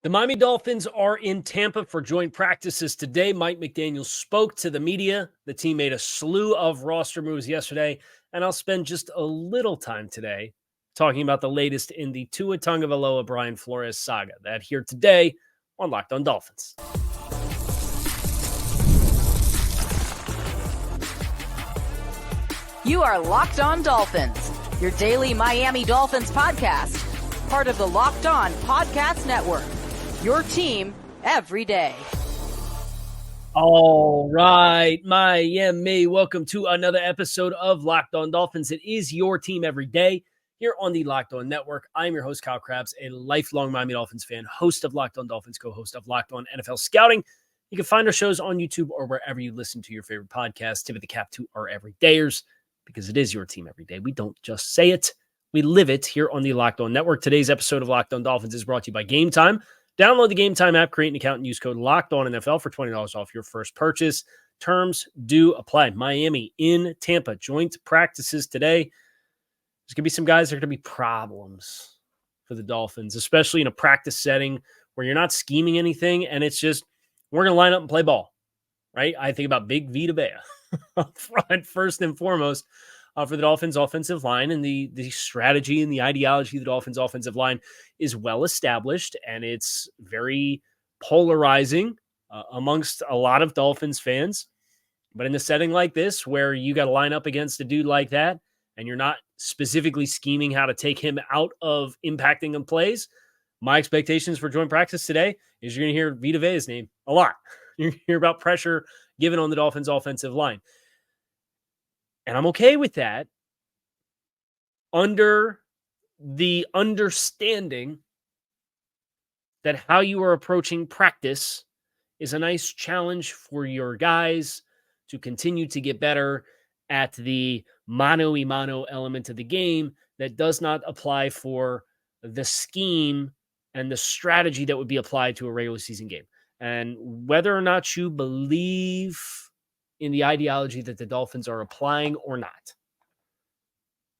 The Miami Dolphins are in Tampa for joint practices today. Mike McDaniel spoke to the media. The team made a slew of roster moves yesterday, and I'll spend just a little time today talking about the latest in the Tua Tagovailoa Brian Flores saga. That here today on Locked On Dolphins. You are Locked On Dolphins, your daily Miami Dolphins podcast, part of the Locked On Podcast Network. Your team every day. All right, Miami. Welcome to another episode of Locked On Dolphins. It is your team every day here on the Locked On Network. I'm your host, Kyle Krabs, a lifelong Miami Dolphins fan, host of Locked On Dolphins, co-host of Locked On NFL Scouting. You can find our shows on YouTube or wherever you listen to your favorite podcasts. Tip of the cap to our everydayers, because it is your team every day. We don't just say it, we live it here on the Locked On Network. Today's episode of Locked On Dolphins is brought to you by Gametime. Download the Gametime app, create an account, and use code LOCKEDONNFL for $20 off your first purchase. Terms do apply. Miami in Tampa. Joint practices today. There's going to be some guys that are going to be problems for the Dolphins, especially in a practice setting where you're not scheming anything, and it's just, we're going to line up and play ball, right? I think about Big Vita Vea up front, first and foremost, for the Dolphins offensive line, and the strategy and the ideology of the Dolphins offensive line is well established, and it's very polarizing amongst a lot of Dolphins fans. But in a setting like this, where you got to line up against a dude like that, and you're not specifically scheming how to take him out of impacting him plays, my expectations for joint practice today is you're going to hear Vita Vea's name a lot. You're going to hear about pressure given on the Dolphins offensive line. And I'm okay with that under the understanding that how you are approaching practice is a nice challenge for your guys to continue to get better at the mano-a-mano element of the game that does not apply for the scheme and the strategy that would be applied to a regular season game. And whether or not you believe in the ideology that the Dolphins are applying or not,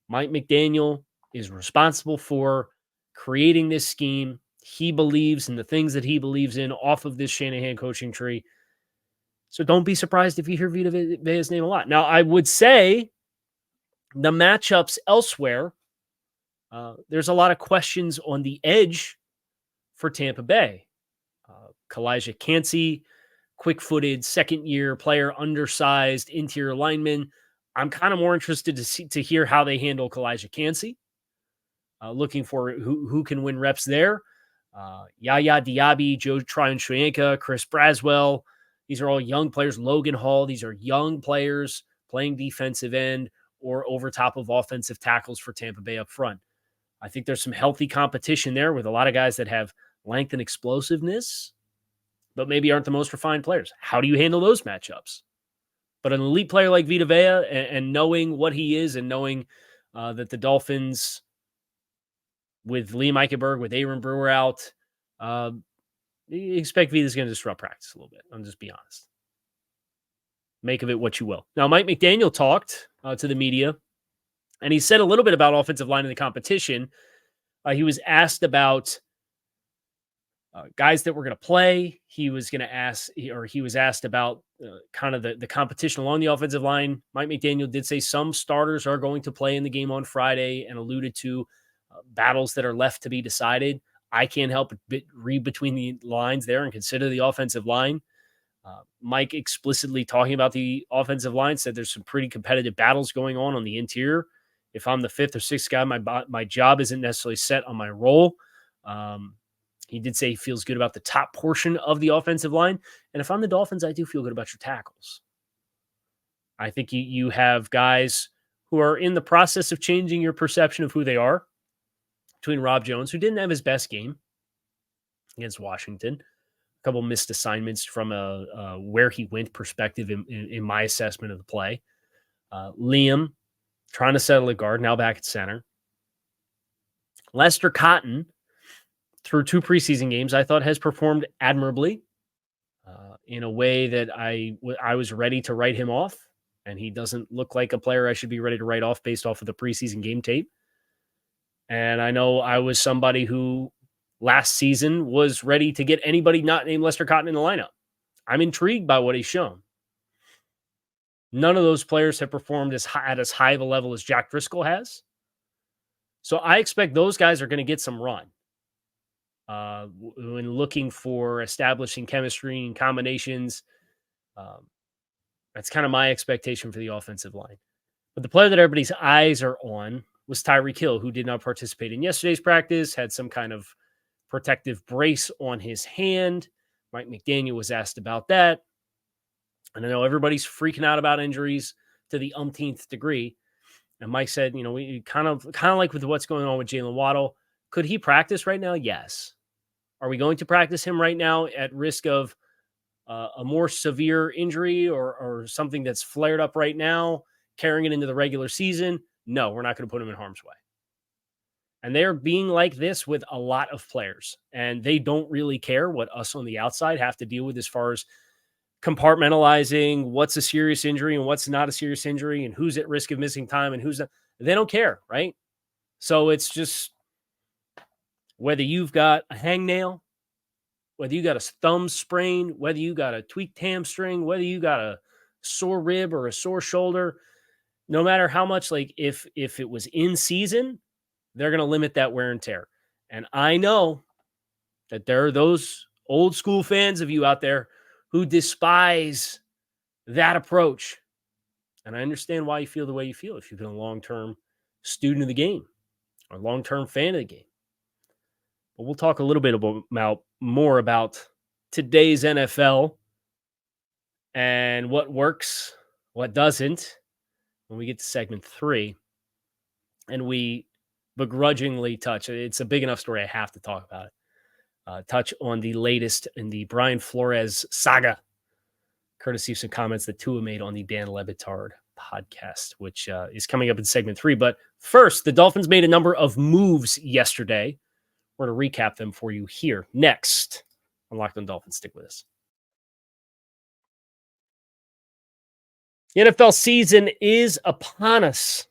Mike McDaniel is responsible for creating this scheme. He believes in the things that he believes in off of this Shanahan coaching tree. So don't be surprised if you hear Vita Vea's name a lot. Now, I would say the matchups elsewhere, there's a lot of questions on the edge for Tampa Bay. Kalijah Kancey, quick-footed, second-year player, undersized interior lineman. I'm kind of more interested to hear how they handle Kalijah Kancey. Looking for who can win reps there. Yaya Diaby, Joe Tryon-Shoyinka, Chris Braswell. These are all young players. Logan Hall. These are young players playing defensive end or over top of offensive tackles for Tampa Bay up front. I think there's some healthy competition there with a lot of guys that have length and explosiveness, but maybe aren't the most refined players. How do you handle those matchups? But an elite player like Vita Vea, and knowing what he is, and knowing that the Dolphins, with Liam Eichenberg, with Aaron Brewer out, you expect Vita's going to disrupt practice a little bit. I'll just be honest. Make of it what you will. Now, Mike McDaniel talked to the media, and he said a little bit about offensive line in the competition. He was asked about guys that were going to play. He was asked about kind of the competition along the offensive line. Mike McDaniel did say some starters are going to play in the game on Friday, and alluded to battles that are left to be decided. I can't help but read between the lines there and consider the offensive line. Mike explicitly talking about the offensive line said there's some pretty competitive battles going on the interior. If I'm the fifth or sixth guy, my job isn't necessarily set on my role. He did say he feels good about the top portion of the offensive line. And if I'm the Dolphins, I do feel good about your tackles. I think you have guys who are in the process of changing your perception of who they are. Between Rob Jones, who didn't have his best game against Washington, a couple missed assignments from a where he went perspective in my assessment of the play. Liam trying to settle at guard, now back at center. Lester Cotton, through 2 preseason games, I thought has performed admirably in a way that I was ready to write him off, and he doesn't look like a player I should be ready to write off based off of the preseason game tape. And I know I was somebody who last season was ready to get anybody not named Lester Cotton in the lineup. I'm intrigued by what he's shown. None of those players have performed at as high of a level as Jack Driscoll has. So I expect those guys are going to get some run when looking for establishing chemistry and combinations. That's kind of my expectation for the offensive line. But the player that everybody's eyes are on was Tyreek Hill, who did not participate in yesterday's practice, had some kind of protective brace on his hand. Mike McDaniel was asked about that. And I know everybody's freaking out about injuries to the umpteenth degree. And Mike said, we kind of like with what's going on with Jalen Waddle. Could he practice right now? Yes. Are we going to practice him right now at risk of a more severe injury or something that's flared up right now, carrying it into the regular season? No, we're not going to put him in harm's way. And they're being like this with a lot of players. And they don't really care what us on the outside have to deal with as far as compartmentalizing what's a serious injury and what's not a serious injury and who's at risk of missing time and who's not. They don't care, right? So it's just whether you've got a hangnail, whether you got a thumb sprain, whether you got a tweaked hamstring, whether you got a sore rib or a sore shoulder, no matter how much, if it was in season, they're going to limit that wear and tear. And I know that there are those old school fans of you out there who despise that approach. And I understand why you feel the way you feel if you've been a long-term student of the game or long-term fan of the game. But we'll talk a little bit more about today's NFL and what works, what doesn't, when we get to segment 3. And we begrudgingly touch, it's a big enough story I have to talk about it. Touch on the latest in the Brian Flores saga, courtesy of some comments that Tua made on the Dan Le Batard podcast, which is coming up in segment 3. But first, the Dolphins made a number of moves yesterday. We're going to recap them for you here next on Locked On Dolphins. Stick with us. The NFL season is upon us,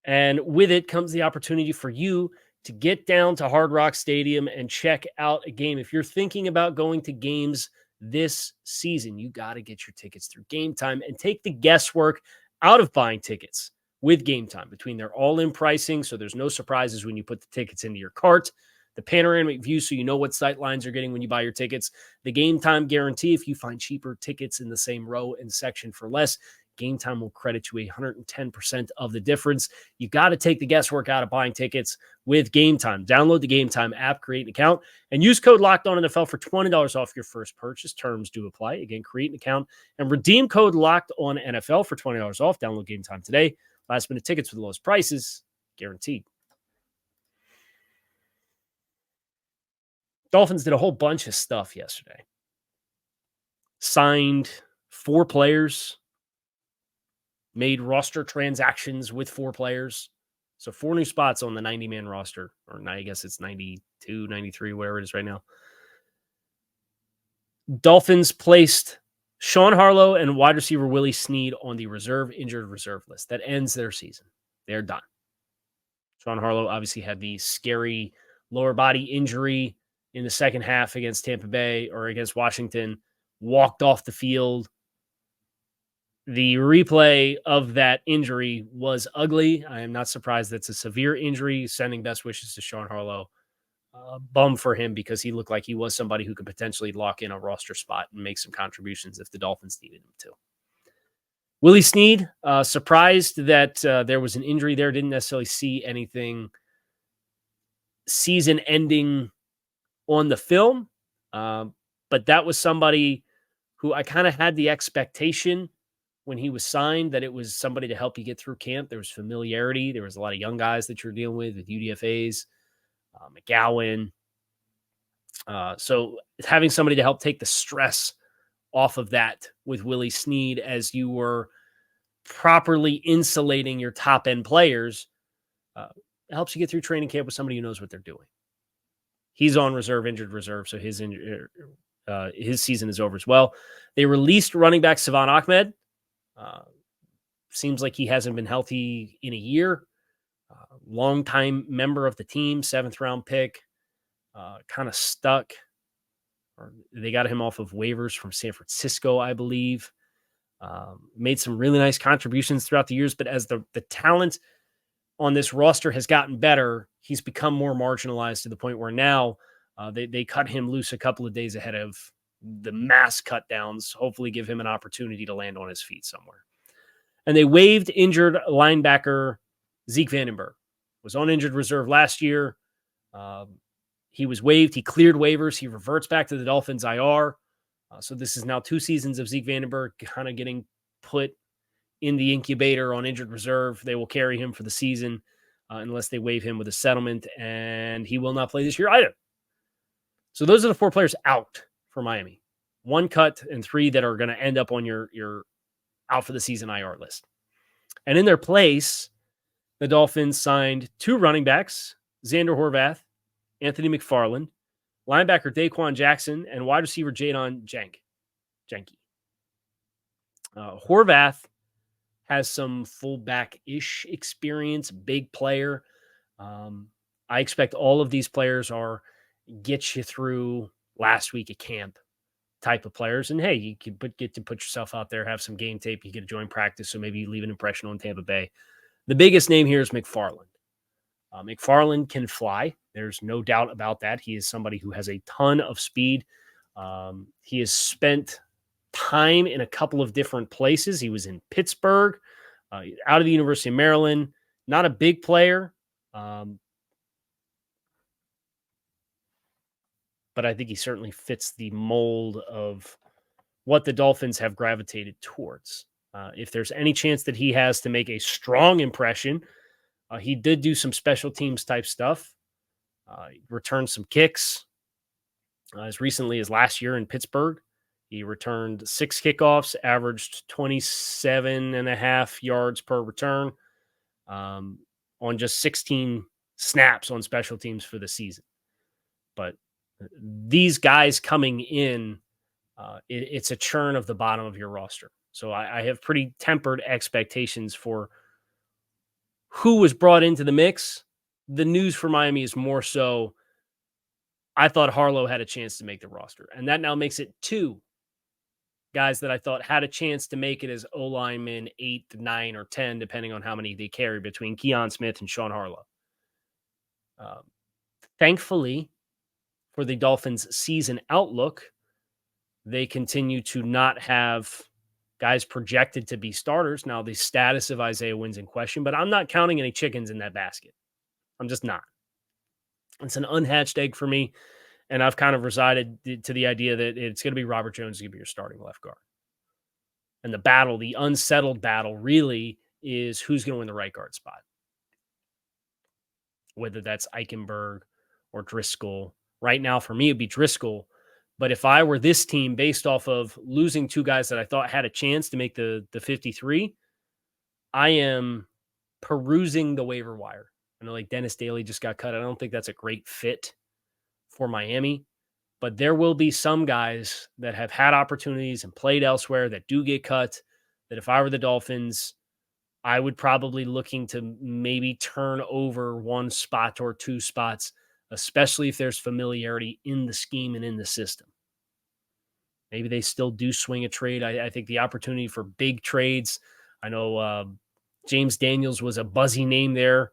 and with it comes the opportunity for you to get down to Hard Rock Stadium and check out a game. If you're thinking about going to games this season, you got to get your tickets through Gametime and take the guesswork out of buying tickets with Gametime. Between their all-in pricing, so there's no surprises when you put the tickets into your cart, the panoramic view so you know what sight lines you're getting when you buy your tickets, the Gametime guarantee. If you find cheaper tickets in the same row and section for less, Gametime will credit you 110% of the difference. You got to take the guesswork out of buying tickets with Gametime. Download the Gametime app, create an account, and use code LOCKEDONNFL for $20 off your first purchase. Terms do apply. Again, create an account and redeem code LOCKEDONNFL for $20 off. Download Gametime today. Last minute tickets for the lowest prices, guaranteed. Dolphins did a whole bunch of stuff yesterday. Signed 4 players. Made roster transactions with 4 players. So 4 new spots on the 90-man roster. Or I guess it's 92, 93, whatever it is right now. Dolphins placed Sean Harlow and wide receiver Willie Snead on the injured reserve list. That ends their season. They're done. Sean Harlow obviously had the scary lower body injury in the second half against Tampa Bay or against Washington. Walked off the field. The replay of that injury was ugly. I am not surprised that's a severe injury. Sending best wishes to Sean Harlow. Bum for him because he looked like he was somebody who could potentially lock in a roster spot and make some contributions if the Dolphins needed him to. Willie Snead, surprised that there was an injury there. Didn't necessarily see anything season-ending on the film. But that was somebody who I kind of had the expectation when he was signed that it was somebody to help you get through camp. There was familiarity. There was a lot of young guys that you're dealing with UDFAs, McGowan. So having somebody to help take the stress off of that with Willie Snead as you were properly insulating your top-end players helps you get through training camp with somebody who knows what they're doing. He's on injured reserve, so his season is over as well. They released running back Savon Ahmed. Seems like he hasn't been healthy in a year. Longtime member of the team, 7th round pick. kind of stuck. Or they got him off of waivers from San Francisco, I believe. Made some really nice contributions throughout the years, but as the talent on this roster has gotten better, he's become more marginalized to the point where now they cut him loose a couple of days ahead of the mass cut downs, hopefully give him an opportunity to land on his feet somewhere. And they waived injured linebacker Zeke Vandenberg. Was on injured reserve last year. He was waived. He cleared waivers. He reverts back to the Dolphins IR. So this is now 2 seasons of Zeke Vandenberg kind of getting put in the incubator on injured reserve. They will carry him for the season unless they waive him with a settlement, and he will not play this year either. So those are the 4 players out for Miami. 1 cut and 3 that are going to end up on your out for the season IR list. And in their place, the Dolphins signed 2 running backs, Xander Horvath, Anthony McFarland, linebacker Daquan Jackson, and wide receiver Jadon Janke. Horvath has some fullback-ish experience, big player. I expect all of these players are get you through last week at camp type of players. And hey, you can get to put yourself out there, have some game tape, you get to join practice, so maybe you leave an impression on Tampa Bay. The biggest name here is McFarland. McFarland can fly. There's no doubt about that. He is somebody who has a ton of speed. He has spent time in a couple of different places. He was in Pittsburgh, out of the University of Maryland. Not a big player, but I think he certainly fits the mold of what the Dolphins have gravitated towards. If there's any chance that he has to make a strong impression, he did do some special teams type stuff. He returned some kicks as recently as last year in Pittsburgh. He returned 6 kickoffs, averaged 27.5 yards per return on just 16 snaps on special teams for the season. But these guys coming in, it's a churn of the bottom of your roster. So I have pretty tempered expectations for who was brought into the mix. The news for Miami is more so, I thought Harlow had a chance to make the roster. And that now makes it 2 guys that I thought had a chance to make it as O-linemen 8, 9, or 10, depending on how many they carry between Keon Smith and Sean Harlow. Thankfully, for the Dolphins' season outlook, they continue to not have guys projected to be starters. Now, the status of Isaiah Wynn's in question, but I'm not counting any chickens in that basket. I'm just not. It's an unhatched egg for me, and I've kind of resided to the idea that it's going to be Robert Jones going to be your starting left guard. And the battle, the unsettled battle, really is who's going to win the right guard spot. Whether that's Eichenberg or Driscoll. Right now, for me, it'd be Driscoll. But if I were this team, based off of losing 2 guys that I thought had a chance to make the 53, I am perusing the waiver wire. I know like Dennis Daly just got cut. I don't think that's a great fit for Miami. But there will be some guys that have had opportunities and played elsewhere that do get cut, that if I were the Dolphins, I would probably looking to maybe turn over 1 spot or 2 spots, especially if there's familiarity in the scheme and in the system. Maybe they still do swing a trade. I think the opportunity for big trades, I know James Daniels was a buzzy name there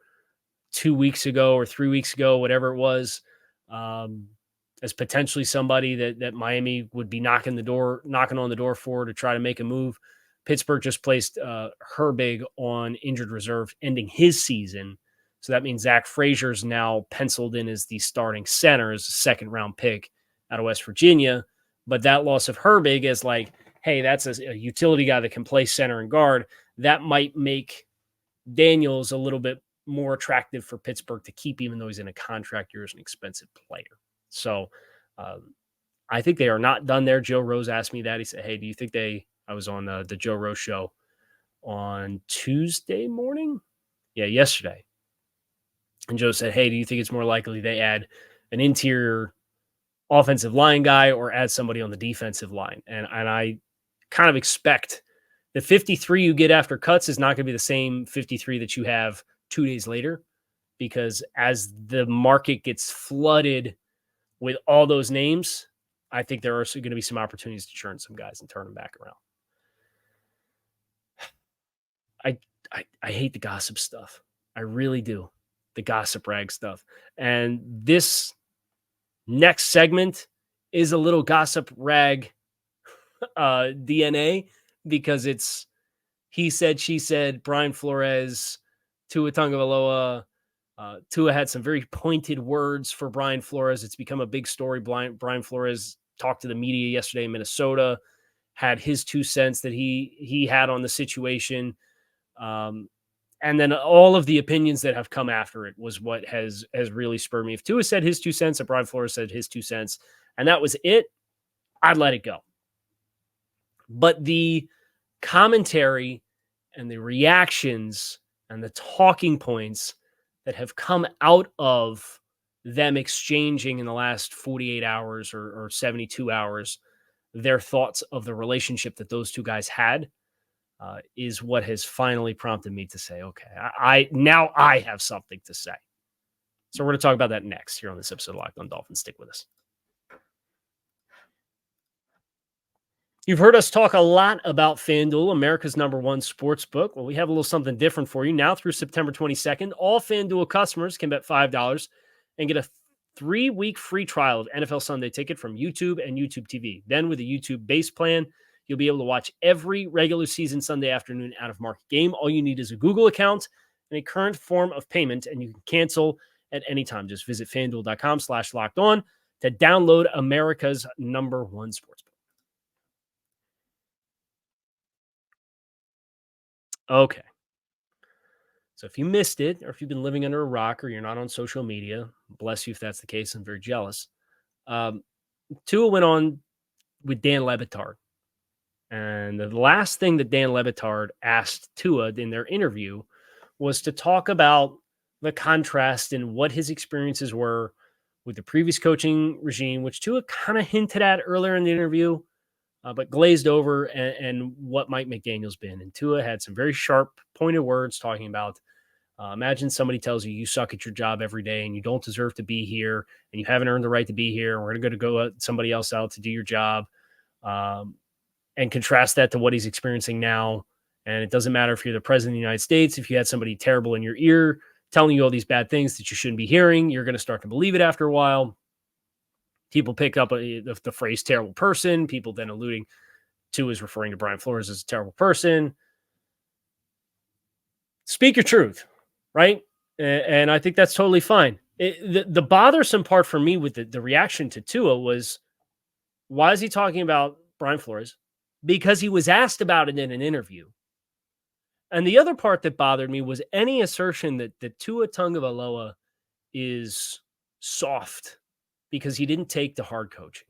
2 weeks ago or 3 weeks ago, whatever it was, as potentially somebody that Miami would be knocking on the door for to try to make a move. Pittsburgh just placed Herbig on injured reserve, ending his season. So that means Zach Frazier's now penciled in as the starting center, as a 2nd-round pick out of West Virginia. But that loss of Herbig is like, hey, that's a utility guy that can play center and guard. That might make Daniels a little bit more attractive for Pittsburgh to keep, even though he's in a contract year as an expensive player. So I think they are not done there. Joe Rose asked me that. He said, hey, do you think I was on the Joe Rose show on Tuesday morning? Yeah, yesterday. And Joe said, hey, do you think it's more likely they add an interior offensive line guy or add somebody on the defensive line? And I kind of expect the 53 you get after cuts is not going to be the same 53 that you have 2 days later, because as the market gets flooded with all those names, I think there are going to be some opportunities to churn some guys and turn them back around. I hate the gossip stuff. I really do. The gossip rag stuff. And this next segment is a little gossip rag DNA, because it's he said, she said, Brian Flores, Tua Tagovailoa. Tua had some very pointed words for Brian Flores. It's become a big story. Brian Flores talked to the media yesterday in Minnesota, had his 2 cents that he had on the situation. And then all of the opinions that have come after it was what has really spurred me. If Tua said his 2 cents and Brian Flores said his 2 cents, and that was it, I'd let it go. But the commentary and the reactions and the talking points that have come out of them exchanging in the last 48 hours or 72 hours, their thoughts of the relationship that those two guys had, is what has finally prompted me to say, okay, I have something to say. So we're going to talk about that next here on this episode of Locked On Dolphins. Stick with us. You've heard us talk a lot about FanDuel, America's #1 sportsbook. Well, we have a little something different for you. Now through September 22nd, all FanDuel customers can bet $5 and get a 3-week free trial of NFL Sunday Ticket from YouTube and YouTube TV. Then with a YouTube base plan, you'll be able to watch every regular season Sunday afternoon out-of-market game. All you need is a Google account and a current form of payment, and you can cancel at any time. Just visit FanDuel.com/lockedon to download America's #1 sportsbook. Okay. So if you missed it, or if you've been living under a rock, or you're not on social media, bless you if that's the case. I'm very jealous. Tua went on with Dan Le Batard. And the last thing that Dan Le Batard asked Tua in their interview was to talk about the contrast and what his experiences were with the previous coaching regime, which Tua kind of hinted at earlier in the interview, but glazed over, and what Mike McDaniel's been. And Tua had some very sharp, pointed words talking about, imagine somebody tells you you suck at your job every day and you don't deserve to be here and you haven't earned the right to be here. And we're going to go somebody else out to do your job. And contrast that to what he's experiencing now. And it doesn't matter if you're the president of the United States, if you had somebody terrible in your ear telling you all these bad things that you shouldn't be hearing, you're going to start to believe it after a while. People pick up the phrase terrible person. People then alluding to is referring to Brian Flores as a terrible person. Speak your truth, right? And I think that's totally fine. The bothersome part for me with the reaction to Tua was, why is he talking about Brian Flores? Because he was asked about it in an interview. And the other part that bothered me was any assertion that Tua Tagovailoa is soft because he didn't take the hard coaching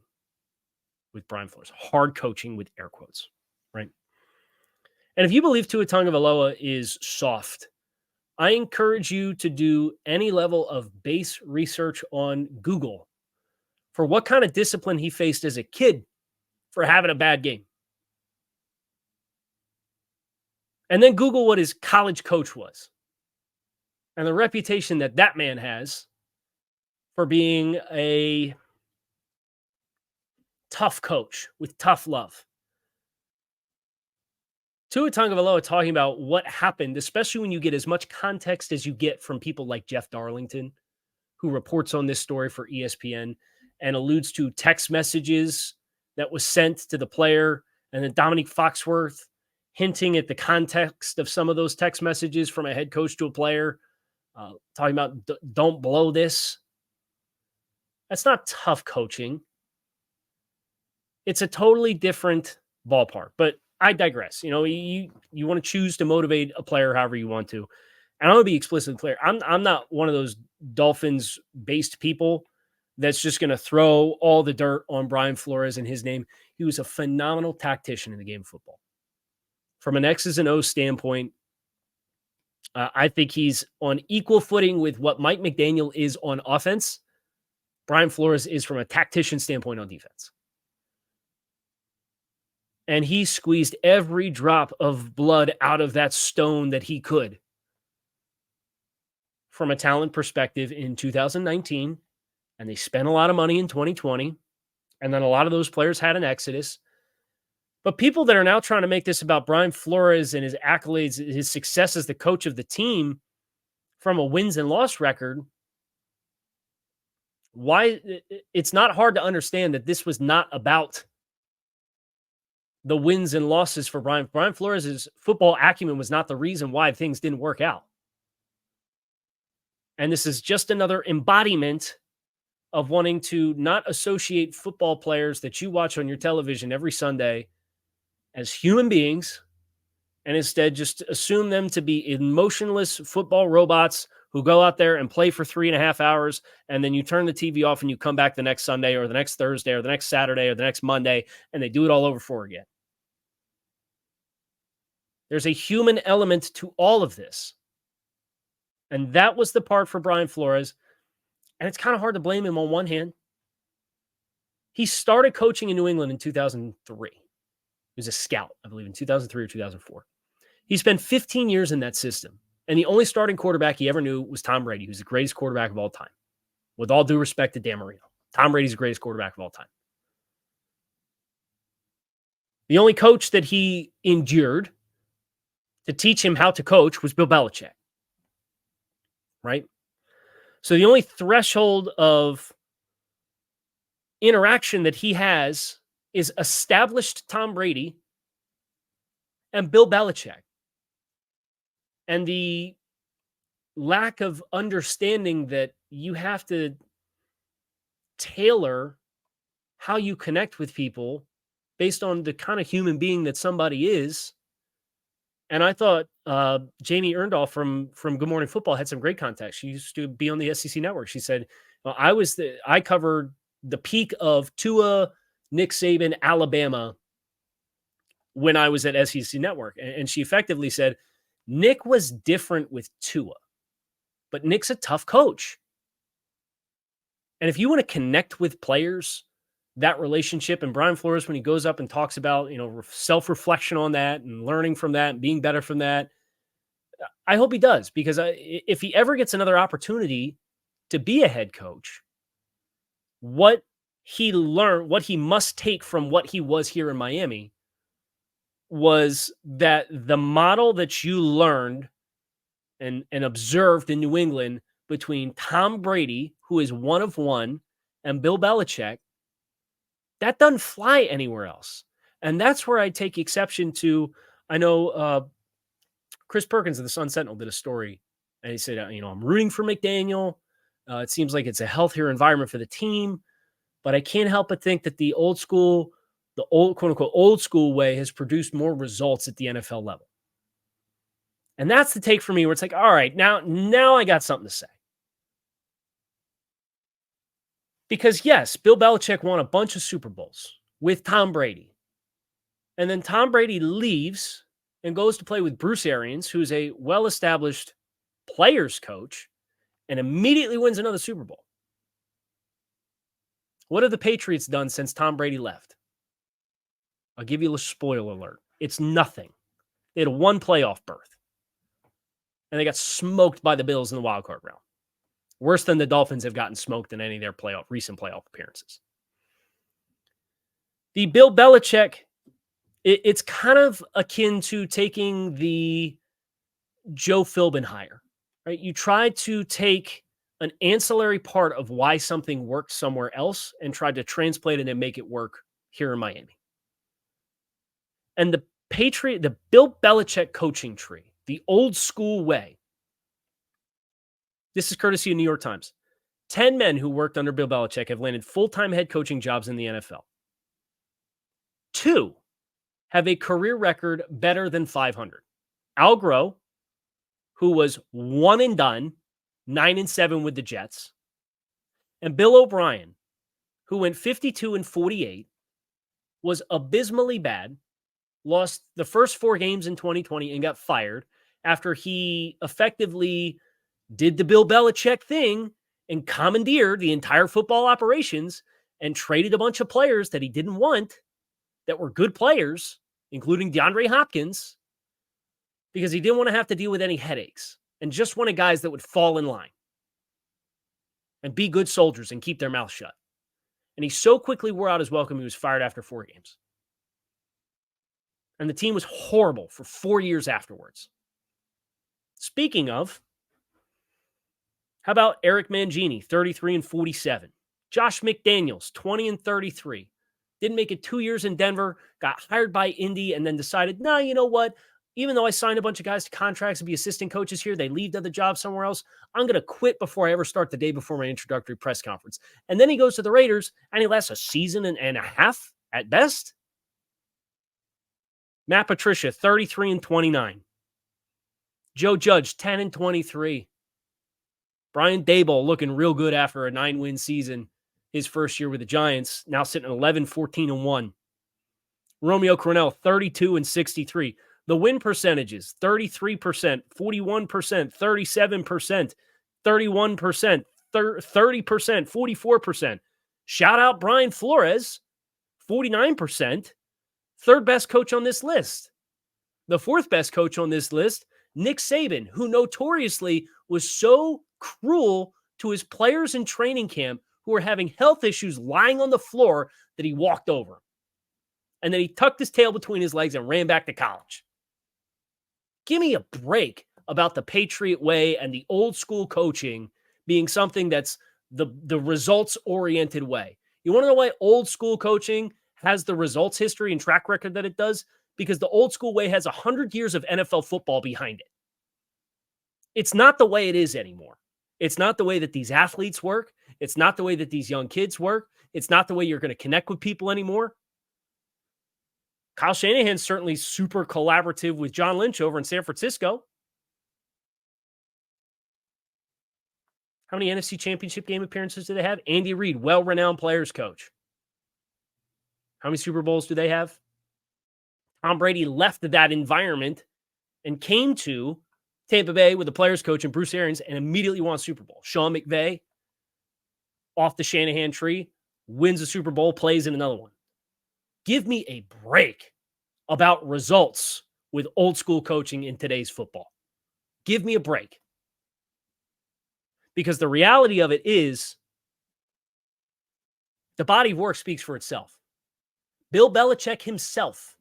with Brian Flores. Hard coaching with air quotes, right? And if you believe Tua Tagovailoa is soft, I encourage you to do any level of base research on Google for what kind of discipline he faced as a kid for having a bad game. And then Google what his college coach was and the reputation that man has for being a tough coach with tough love. Tua Tagovailoa talking about what happened, especially when you get as much context as you get from people like Jeff Darlington, who reports on this story for ESPN and alludes to text messages that was sent to the player, and then Dominique Foxworth hinting at the context of some of those text messages from a head coach to a player, talking about don't blow this. That's not tough coaching. It's a totally different ballpark, but I digress. You know, you want to choose to motivate a player however you want to. And I'm going to be explicitly clear. I'm not one of those Dolphins-based people that's just going to throw all the dirt on Brian Flores and his name. He was a phenomenal tactician in the game of football. From an X's and O's standpoint, I think he's on equal footing with what Mike McDaniel is on offense. Brian Flores is from a tactician standpoint on defense. And he squeezed every drop of blood out of that stone that he could. From a talent perspective in 2019 and they spent a lot of money in 2020. And then a lot of those players had an exodus. But people that are now trying to make this about Brian Flores and his accolades, his success as the coach of the team from a wins and loss record, why it's not hard to understand that this was not about the wins and losses for Brian. Brian Flores' football acumen was not the reason why things didn't work out. And this is just another embodiment of wanting to not associate football players that you watch on your television every Sunday as human beings, and instead just assume them to be emotionless football robots who go out there and play for 3.5 hours, and then you turn the TV off and you come back the next Sunday or the next Thursday or the next Saturday or the next Monday, and they do it all over for again. There's a human element to all of this. And that was the part for Brian Flores. And it's kind of hard to blame him on one hand. He started coaching in New England in 2003. He was a scout, I believe, in 2003 or 2004. He spent 15 years in that system. And the only starting quarterback he ever knew was Tom Brady, who's the greatest quarterback of all time. With all due respect to Dan Marino, Tom Brady's the greatest quarterback of all time. The only coach that he endured to teach him how to coach was Bill Belichick. Right? So the only threshold of interaction that he has is established Tom Brady and Bill Belichick. And the lack of understanding that you have to tailor how you connect with people based on the kind of human being that somebody is. And I thought Jamie Erndorf from Good Morning Football had some great context. She used to be on the SEC Network. She said, well, I covered the peak of Tua, Nick Saban, Alabama when I was at SEC Network. And she effectively said, Nick was different with Tua, but Nick's a tough coach. And if you want to connect with players, that relationship, and Brian Flores, when he goes up and talks about, self-reflection on that and learning from that and being better from that, I hope he does, because if he ever gets another opportunity to be a head coach, what he learned, what he must take from what he was here in Miami was that the model that you learned and observed in New England between Tom Brady, who is one of one, and Bill Belichick, that doesn't fly anywhere else. And that's where I take exception to, I know Chris Perkins of the Sun Sentinel did a story, and he said, I'm rooting for McDaniel. It seems like it's a healthier environment for the team, but I can't help but think that the old quote unquote old school way has produced more results at the NFL level. And that's the take for me, where it's like, all right, now I got something to say. Because yes, Bill Belichick won a bunch of Super Bowls with Tom Brady. And then Tom Brady leaves and goes to play with Bruce Arians, who's a well-established players coach, and immediately wins another Super Bowl. What have the Patriots done since Tom Brady left? I'll give you a spoiler alert. It's nothing. They had one playoff berth. And they got smoked by the Bills in the wild card round. Worse than the Dolphins have gotten smoked in any of their recent playoff appearances. The Bill Belichick, it's kind of akin to taking the Joe Philbin hire, right? You try to take an ancillary part of why something worked somewhere else and try to translate it and make it work here in Miami. And the Bill Belichick coaching tree, the old school way, this is courtesy of New York Times. 10 men who worked under Bill Belichick have landed full-time head coaching jobs in the NFL. 2 have a career record better than 500. Al Groh, who was one and done, 9-7 with the Jets, and Bill O'Brien, who went 52-48, was abysmally bad, lost the first 4 games in 2020 and got fired after he effectively did the Bill Belichick thing and commandeered the entire football operations and traded a bunch of players that he didn't want that were good players, including DeAndre Hopkins, because he didn't want to have to deal with any headaches and just wanted guys that would fall in line. and be good soldiers and keep their mouth shut. And he so quickly wore out his welcome, he was fired after 4 games. And the team was horrible for 4 years afterwards. Speaking of, how about Eric Mangini, 33 and 47? Josh McDaniels, 20 and 33. Didn't make it 2 years in Denver, got hired by Indy, and then decided, nah, you know what? Even though I signed a bunch of guys to contracts to be assistant coaches here, they leave to the job somewhere else. I'm going to quit before I ever start the day before my introductory press conference. And then he goes to the Raiders, and he lasts a season and a half at best. Matt Patricia, 33 and 29. Joe Judge, 10 and 23. Brian Daboll looking real good after a 9-win season his first year with the Giants, now sitting at 11, 14 and 1. Romeo Crennel, 32 and 63. The win percentages, 33%, 41%, 37%, 31%, 30%, 44%. Shout out Brian Flores, 49%. Third best coach on this list. The fourth best coach on this list, Nick Saban, who notoriously was so cruel to his players in training camp who were having health issues lying on the floor that he walked over. And then he tucked his tail between his legs and ran back to college. Give me a break about the Patriot way and the old school coaching being something that's the results-oriented way. You want to know why old school coaching has the results history and track record that it does? Because the old school way has 100 years of NFL football behind it. It's not the way it is anymore. It's not the way that these athletes work. It's not the way that these young kids work. It's not the way you're going to connect with people anymore. Kyle Shanahan's certainly super collaborative with John Lynch over in San Francisco. How many NFC Championship game appearances do they have? Andy Reid, well-renowned players coach. How many Super Bowls do they have? Tom Brady left that environment and came to Tampa Bay with the players coach and Bruce Arians and immediately won a Super Bowl. Sean McVay, off the Shanahan tree, wins a Super Bowl, plays in another one. Give me a break about results with old school coaching in today's football. Give me a break. Because the reality of it is the body of work speaks for itself. Bill Belichick himself,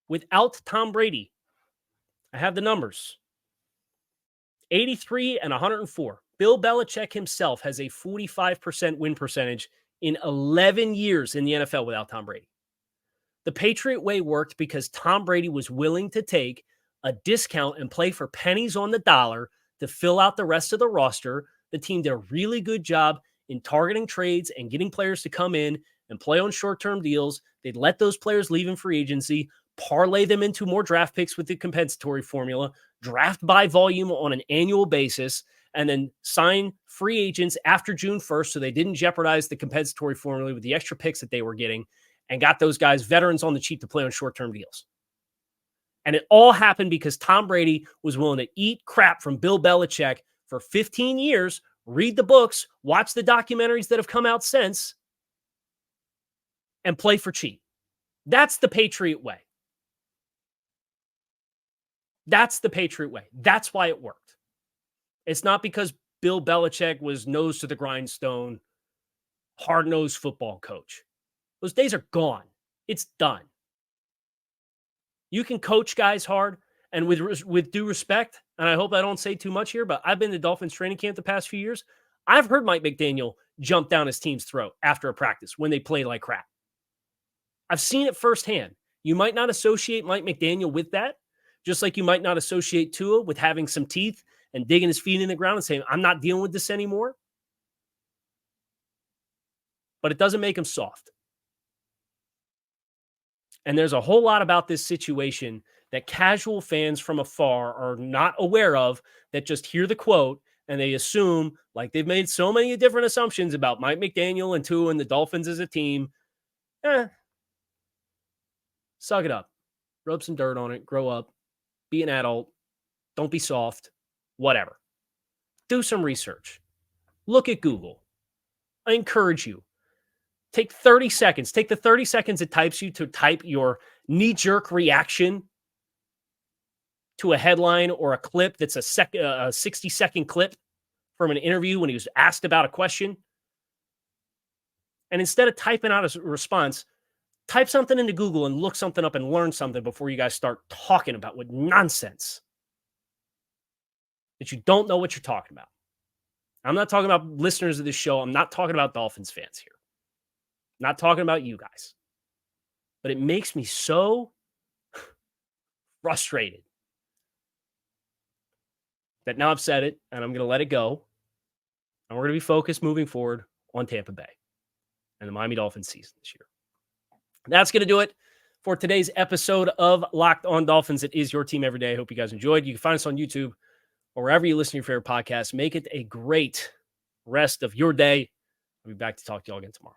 without Tom Brady, I have the numbers, 83 and 104. Bill Belichick himself has a 45% win percentage in 11 years in the NFL without Tom Brady. The Patriot way worked because Tom Brady was willing to take a discount and play for pennies on the dollar to fill out the rest of the roster. The team did a really good job in targeting trades and getting players to come in and play on short-term deals. They'd let those players leave in free agency, parlay them into more draft picks with the compensatory formula, draft by volume on an annual basis, and then sign free agents after June 1st so they didn't jeopardize the compensatory formula with the extra picks that they were getting, and got those guys veterans on the cheap to play on short-term deals. And it all happened because Tom Brady was willing to eat crap from Bill Belichick for 15 years, read the books, watch the documentaries that have come out since, and play for cheap. That's the Patriot way. That's the Patriot way. That's why it worked. It's not because Bill Belichick was nose to the grindstone, hard-nosed football coach. Those days are gone. It's done. You can coach guys hard, and with due respect, and I hope I don't say too much here, but I've been to Dolphins training camp the past few years. I've heard Mike McDaniel jump down his team's throat after a practice when they play like crap. I've seen it firsthand. You might not associate Mike McDaniel with that, just like you might not associate Tua with having some teeth and digging his feet in the ground and saying, I'm not dealing with this anymore. But it doesn't make him soft. And there's a whole lot about this situation that casual fans from afar are not aware of, that just hear the quote and they assume, like they've made so many different assumptions about Mike McDaniel and Tua and the Dolphins as a team. Suck it up. Rub some dirt on it. Grow up. Be an adult. Don't be soft. Whatever. Do some research. Look at Google. I encourage you. Take 30 seconds. Take the 30 seconds it types you to type your knee-jerk reaction to a headline or a clip that's a 60-second clip from an interview when he was asked about a question. And instead of typing out a response, type something into Google and look something up and learn something before you guys start talking about what nonsense that you don't know what you're talking about. I'm not talking about listeners of this show. I'm not talking about Dolphins fans here. I'm not talking about you guys. But it makes me so frustrated that now I've said it and I'm going to let it go. And we're going to be focused moving forward on Tampa Bay and the Miami Dolphins season this year. That's going to do it for today's episode of Locked On Dolphins. It is your team every day. I hope you guys enjoyed. You can find us on YouTube or wherever you listen to your favorite podcast. Make it a great rest of your day. I'll be back to talk to you all again tomorrow.